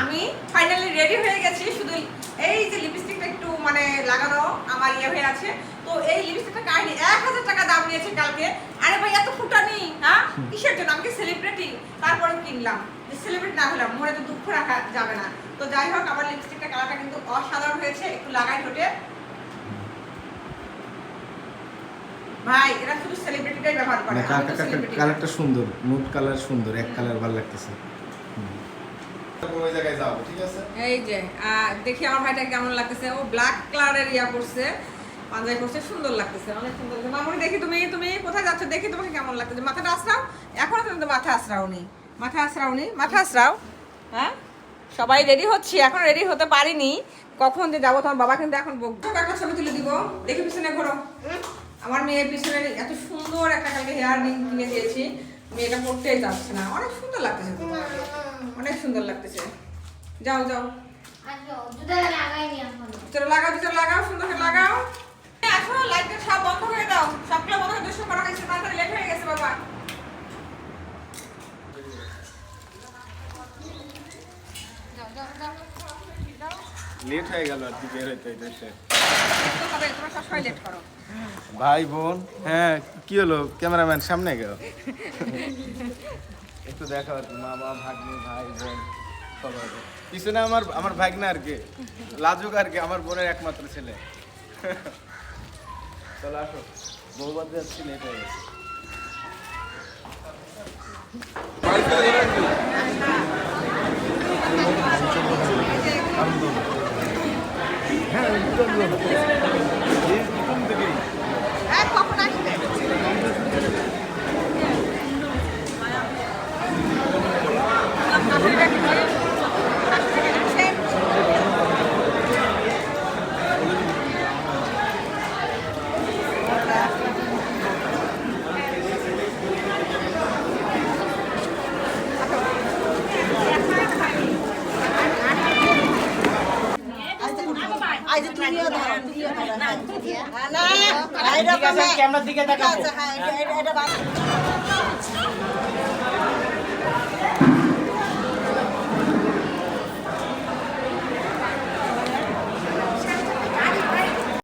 আমি finally ready হয়ে গেছি, শুধু এই যে লিপস্টিকটা একটু মানে লাগানো আমার ইয়ে হয়ে আছে। তো এই লিপস্টিকটা কাহিনী 1000 টাকা দাম নিয়েছে কালকে। আরে ভাই এত ফুটানি, হ্যাঁ কিসের জন্য? আমি কি সেলিব্রিটি? তারপরে কিনলাম, যে সেলিব্রিটি না হলাম মনে তো দুঃখ রাখা যাবে না। তো যাই হোক, আমার লিপস্টিকটা কালারটা কিন্তু অসাধারণ হয়েছে। একটু লাগাই ঠোঁটে। ভাই এরা শুধু সেলিব্রিটিটাই ব্যবহার করে। কালারটা সুন্দর, নুট কালার সুন্দর, এক কালার ভালো লাগতেছে। ওই জায়গায় যাও, ঠিক আছে? এই যে দেখি আমার ভাইটা কেমন লাগতেছে। ও ব্ল্যাক কালারের ইয়া করছে, পাঞ্জাবি করছে, সুন্দর লাগতেছে, অনেক সুন্দর লাগছে। মামুনি দেখি তুমি কোথায় যাচ্ছ? দেখি তোমাকে কেমন লাগতেছে। মাথাটা আছড়াও। এখনো তুমি তো মাথা আছড়াওনি। মাথা আছড়াও। হ্যাঁ, সবাই রেডি হচ্ছি, এখন রেডি হতে পারিনি। কখন যে যাবো, তোমার বাবা কিন্তু এখন একটা ছবি তুলে দিব। দেখি পিছনে ঘোরো। আমার মেয়ের পিছনে এত সুন্দর একটা কালকে হেয়ার রিং কিনে দিয়েছি, মেয়েটা পড়তেই যাচ্ছে না। অনেক সুন্দর লাগতেছে, অনেক সুন্দর লাগতেছে। যাও চলো লাগাও, সুন্দর করে লাগাও। আসো, লাইটটা সব বন্ধ করে দাও। সবগুলো বন্ধ করে দুষ্টু করা হয়েছে, তাড়াতাড়ি লেট হয়ে গেছে বাবা। লেট হয়ে গেল আর কি বের হইতে দেশে। তোমরা সবসময় লেট করো। ভাই বোন, হ্যাঁ কি হলো? ক্যামেরাম্যান সামনে গেল, একটু দেখা আর কি। মামা ভাগ্নি ভাই বোন সবাই পিছনে। আমার ভাগ্না আর কি, লাজুক আর কি, আমার বোনের একমাত্র ছেলে। চলো আসো, বউবাদ যাচ্ছি, লেট হয়ে গেছে। কখন আসবে? ক্যামেরার দিকে তাকাবো।